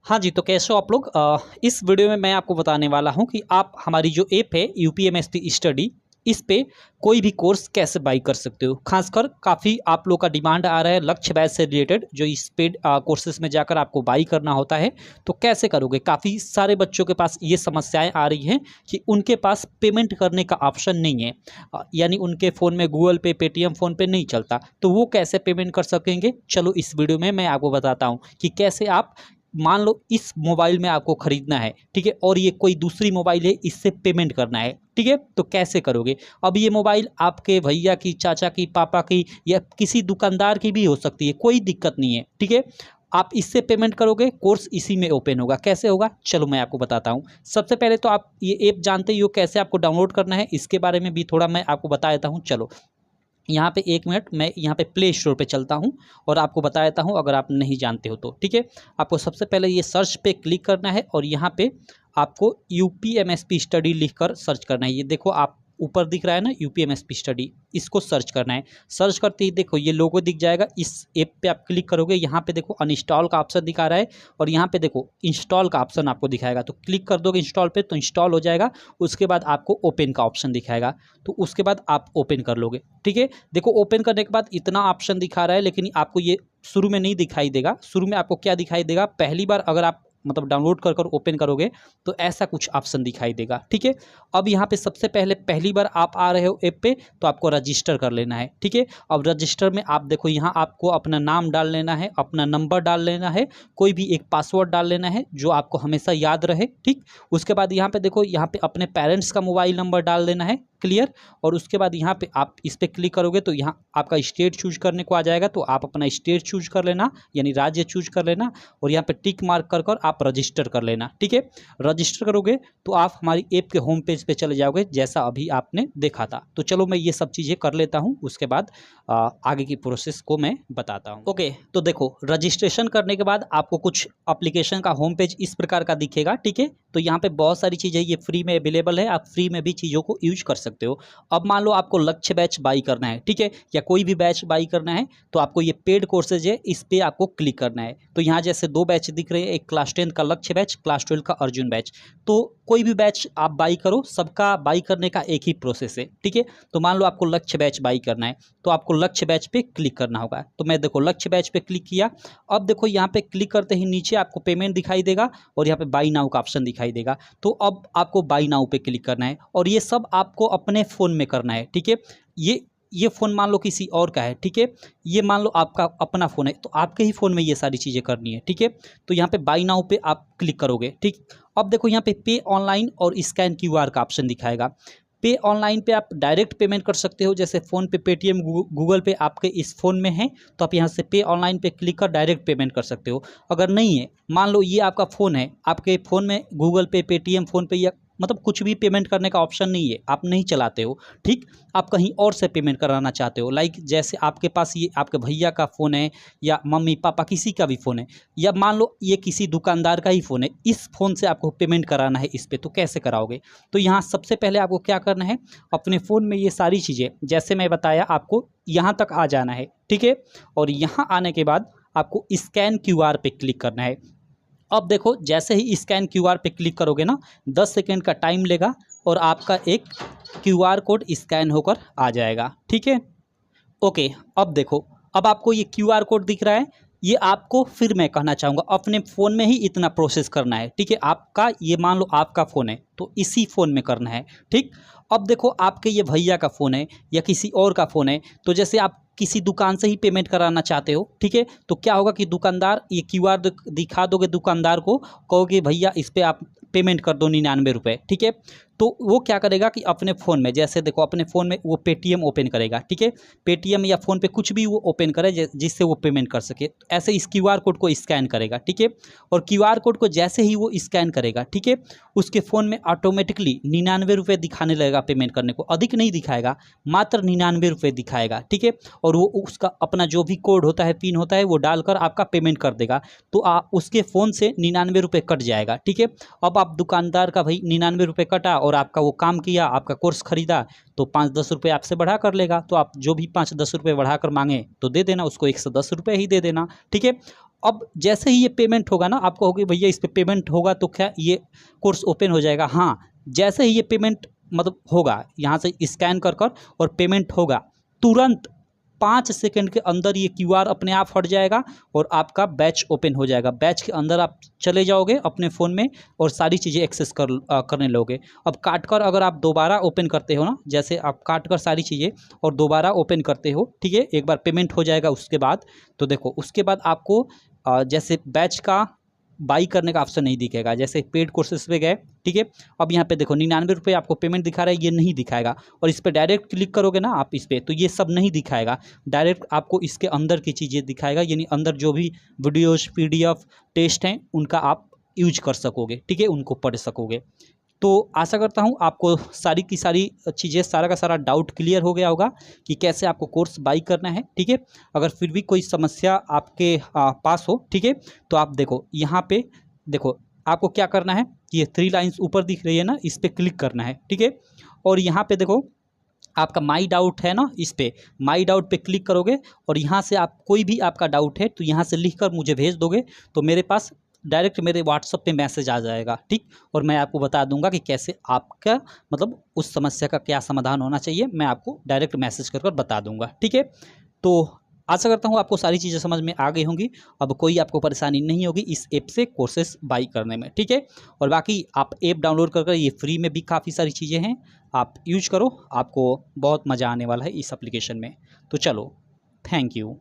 हाँ जी, तो कैसे हो आप लोग? इस वीडियो में मैं आपको बताने वाला हूँ कि आप हमारी जो ऐप है यूपीएमएससी स्टडी, इस पे कोई भी कोर्स कैसे बाई कर सकते हो। खासकर काफ़ी आप लोग का डिमांड आ रहा है लक्ष्य बैच से रिलेटेड, जो इस पेड कोर्सेज में जाकर आपको बाई करना होता है, तो कैसे करोगे। काफ़ी सारे बच्चों के पास ये समस्याएं आ रही हैं कि उनके पास पेमेंट करने का ऑप्शन नहीं है, यानी उनके फ़ोन में गूगल पे, पेटीएम, फ़ोन पे नहीं चलता, तो वो कैसे पेमेंट कर सकेंगे। चलो इस वीडियो में मैं आपको बताता हूँ कि कैसे आप, मान लो इस मोबाइल में आपको खरीदना है, ठीक है, और ये कोई दूसरी मोबाइल है, इससे पेमेंट करना है, ठीक है, तो कैसे करोगे। अब ये मोबाइल आपके भैया की, चाचा की, पापा की या किसी दुकानदार की भी हो सकती है, कोई दिक्कत नहीं है, ठीक है। आप इससे पेमेंट करोगे, कोर्स इसी में ओपन होगा। कैसे होगा, चलो मैं आपको बताता हूँ। सबसे पहले तो आप ये ऐप जानते ही हो, कैसे आपको डाउनलोड करना है इसके बारे में भी थोड़ा मैं आपको बता देता हूँ। चलो यहाँ पे एक मिनट, मैं यहाँ पे प्ले स्टोर पे चलता हूँ और आपको बता देता हूँ, अगर आप नहीं जानते हो तो, ठीक है। आपको सबसे पहले ये सर्च पे क्लिक करना है और यहाँ पे आपको यूपीएमएससी स्टडी लिखकर सर्च करना है। ये देखो आप ऊपर दिख रहा है ना यूपीएमएससी स्टडी, इसको सर्च करना है। सर्च करते ही देखो ये लोगो दिख जाएगा, इस ऐप पे आप क्लिक करोगे, यहाँ पे देखो अनइंस्टॉल का ऑप्शन दिखा रहा है और यहाँ पे देखो इंस्टॉल का ऑप्शन आपको दिखाएगा, तो क्लिक कर दोगे इंस्टॉल पे तो इंस्टॉल हो जाएगा। उसके बाद आपको ओपन का ऑप्शन दिखाएगा, तो उसके बाद आप ओपन कर लोगे, ठीक है। देखो ओपन करने के बाद इतना ऑप्शन दिखा रहा है, लेकिन आपको ये शुरू में नहीं दिखाई देगा। शुरू में आपको क्या दिखाई देगा, पहली बार अगर आप मतलब डाउनलोड कर ओपन करोगे तो ऐसा कुछ ऑप्शन दिखाई देगा, ठीक है। अब यहाँ पे सबसे पहले पहली बार आप आ रहे हो ऐप पे, तो आपको रजिस्टर कर लेना है, ठीक है। अब रजिस्टर में आप देखो यहाँ आपको अपना नाम डाल लेना है, अपना नंबर डाल लेना है, कोई भी एक पासवर्ड डाल लेना है जो आपको हमेशा याद रहे, ठीक। उसके बाद यहाँ पे देखो, यहाँ पे अपने पेरेंट्स का मोबाइल नंबर डाल देना है, क्लियर। और उसके बाद यहाँ पे आप इस पे क्लिक करोगे तो यहाँ आपका स्टेट चूज करने को आ जाएगा, तो आप अपना स्टेट चूज कर लेना, यानी राज्य चूज कर लेना और यहाँ पे टिक मार्क कर कर आप रजिस्टर कर लेना, ठीक है। रजिस्टर करोगे तो आप हमारी ऐप के होम पेज पे चले जाओगे, जैसा अभी आपने देखा था। तो चलो मैं ये सब चीज़ें कर लेता हूँ, उसके बाद आगे की प्रोसेस को मैं बताता हूँ। ओके, तो देखो रजिस्ट्रेशन करने के बाद आपको कुछ एप्लीकेशन का होम पेज इस प्रकार का दिखेगा, ठीक है। तो यहाँ पे बहुत सारी चीज़ें ये फ्री में अवेलेबल है, आप फ्री में भी चीज़ों को यूज कर सकते हो। अब मान लो आपको लक्ष्य बैच बाई करना है, ठीक है, या कोई भी बैच बाई करना है, तो आपको ये पेड कोर्सेज है, इस पे आपको क्लिक करना है। तो यहाँ जैसे दो बैच दिख रहे हैं, एक क्लास 10 का लक्ष्य बैच, क्लास 12 का अर्जुन बैच। तो कोई भी बैच आप बाई करो, सबका बाई करने का एक ही प्रोसेस है, ठीक है। तो मान लो आपको लक्ष्य बैच बाई करना है, तो आपको लक्ष्य बैच पे क्लिक करना होगा। तो मैं देखो लक्ष्य बैच पे क्लिक किया। अब देखो यहाँ पे क्लिक करते ही नीचे आपको पेमेंट दिखाई देगा और यहाँ पे बाई नाउ का ऑप्शन दिखाई देगा। तो अब आपको बाई नाउ पे क्लिक करना है और ये सब आपको अपने फ़ोन में करना है, ठीक है। ये फ़ोन मान लो किसी और का है, ठीक है, ये मान लो आपका अपना फ़ोन है, तो आपके ही फ़ोन में ये सारी चीज़ें करनी है, ठीक है। तो यहाँ पे बाई नाउ पे आप क्लिक करोगे, ठीक। अब देखो यहाँ पे ऑनलाइन और स्कैन क्यूआर का ऑप्शन दिखाएगा। पे ऑनलाइन पे आप डायरेक्ट पेमेंट कर सकते हो, जैसे फ़ोन पे, पेटीएम, गूगल पे आपके इस फ़ोन में है, तो आप यहाँ से पे ऑनलाइन पे क्लिक कर डायरेक्ट पेमेंट कर सकते हो। अगर नहीं है, मान लो ये आपका फ़ोन है, आपके फ़ोन में गूगल पे, पेटीएम, फ़ोन पे या मतलब कुछ भी पेमेंट करने का ऑप्शन नहीं है, आप नहीं चलाते हो, ठीक। आप कहीं और से पेमेंट कराना चाहते हो, लाइक जैसे आपके पास ये आपके भैया का फ़ोन है या मम्मी पापा किसी का भी फ़ोन है, या मान लो ये किसी दुकानदार का ही फ़ोन है, इस फ़ोन से आपको पेमेंट कराना है इस पे, तो कैसे कराओगे। तो यहाँ सबसे पहले आपको क्या करना है, अपने फ़ोन में ये सारी चीज़ें जैसे मैं बताया आपको यहाँ तक आ जाना है, ठीक है। और यहाँ आने के बाद आपको स्कैन क्यूआर पे क्लिक करना है। अब देखो जैसे ही स्कैन क्यूआर पे क्लिक करोगे ना, 10 सेकेंड का टाइम लेगा और आपका एक क्यूआर कोड स्कैन होकर आ जाएगा, ठीक है। ओके, अब देखो, अब आपको ये क्यूआर कोड दिख रहा है, ये आपको फिर मैं कहना चाहूँगा अपने फ़ोन में ही इतना प्रोसेस करना है, ठीक है। आपका ये मान लो आपका फ़ोन है, तो इसी फ़ोन में करना है, ठीक। अब देखो आपके ये भैया का फ़ोन है या किसी और का फ़ोन है, तो जैसे आप किसी दुकान से ही पेमेंट कराना चाहते हो, ठीक है, तो क्या होगा कि दुकानदार ये क्यूआर दिखा दोगे दुकानदार को, कहोगे भैया इस पर आप पेमेंट कर दो 99 रुपये, ठीक है। तो वो क्या करेगा कि अपने फ़ोन में, जैसे देखो अपने फ़ोन में वो पेटीएम ओपन करेगा, ठीक है, पेटीएम या फ़ोन पे कुछ भी वो ओपन करे जिससे वो पेमेंट कर सके, ऐसे इस क्यूआर कोड को स्कैन करेगा, ठीक है। और क्यूआर कोड को जैसे ही वो स्कैन करेगा, ठीक है, उसके फ़ोन में ऑटोमेटिकली 99 रुपये दिखाने लगेगा पेमेंट करने को, अधिक नहीं दिखाएगा, मात्र 99 रुपये दिखाएगा, ठीक है। और वो उसका अपना जो भी कोड होता है, पिन होता है, वो डालकर आपका पेमेंट कर देगा, तो उसके फ़ोन से 99 रुपये कट जाएगा, ठीक है। अब आप दुकानदार का भाई 99 रुपये कटा और आपका वो काम किया, आपका कोर्स खरीदा, तो 5-10 रुपये आपसे बढ़ा कर लेगा। तो आप जो भी 5-10 रुपये बढ़ा कर मांगे तो दे देना, उसको 110 रुपये ही दे देना, ठीक है। अब जैसे ही ये पेमेंट होगा ना, आपको होगी भैया इस पे पेमेंट होगा तो क्या ये कोर्स ओपन हो जाएगा? हाँ, जैसे ही ये पेमेंट मतलब होगा, यहाँ से स्कैन कर कर और पेमेंट होगा, तुरंत 5 सेकंड के अंदर ये क्यूआर अपने आप हट जाएगा और आपका बैच ओपन हो जाएगा। बैच के अंदर आप चले जाओगे अपने फ़ोन में और सारी चीज़ें एक्सेस करने लोगे। अब काट कर अगर आप दोबारा ओपन करते हो ना, जैसे आप काट कर सारी चीज़ें और दोबारा ओपन करते हो, ठीक है, एक बार पेमेंट हो जाएगा उसके बाद, तो देखो उसके बाद आपको जैसे बैच का बाई करने का ऑप्शन नहीं दिखेगा। जैसे पेड कोर्सेज पे गए, ठीक है, अब यहाँ पे देखो 99 रुपये आपको पेमेंट दिखा रहा है, ये नहीं दिखाएगा। और इस पर डायरेक्ट क्लिक करोगे ना आप इस पर, तो ये सब नहीं दिखाएगा। डायरेक्ट आपको इसके अंदर की चीज़ें दिखाएगा, यानी अंदर जो भी वीडियोज, PDF, टेस्ट हैं उनका आप यूज कर सकोगे, ठीक है, उनको पढ़ सकोगे। तो आशा करता हूँ आपको सारी की सारी चीज़ें, सारा का सारा डाउट क्लियर हो गया होगा कि कैसे आपको कोर्स बाई करना है, ठीक है। अगर फिर भी कोई समस्या आपके पास हो, ठीक है, तो आप देखो यहाँ पे देखो आपको क्या करना है, ये 3 लाइन्स ऊपर दिख रही है ना, इस पर क्लिक करना है, ठीक है। और यहाँ पे देखो आपका माई डाउट है ना, इस पे माई डाउट पे क्लिक करोगे और यहाँ से आप कोई भी आपका डाउट है तो यहाँ से लिख कर मुझे भेज दोगे, तो मेरे पास डायरेक्ट मेरे व्हाट्सएप पे मैसेज आ जाएगा, ठीक। और मैं आपको बता दूंगा कि कैसे आपका मतलब उस समस्या का क्या समाधान होना चाहिए, मैं आपको डायरेक्ट मैसेज कर बता दूंगा, ठीक है। तो आशा करता हूँ आपको सारी चीज़ें समझ में आ गई होंगी। अब कोई आपको परेशानी नहीं होगी इस ऐप से कोर्सेस बाई करने में, ठीक है। और बाकी आप ऐप डाउनलोड कर ये फ्री में भी काफ़ी सारी चीज़ें हैं, आप यूज करो, आपको बहुत मज़ा आने वाला है इस एप्लीकेशन में। तो चलो, थैंक यू।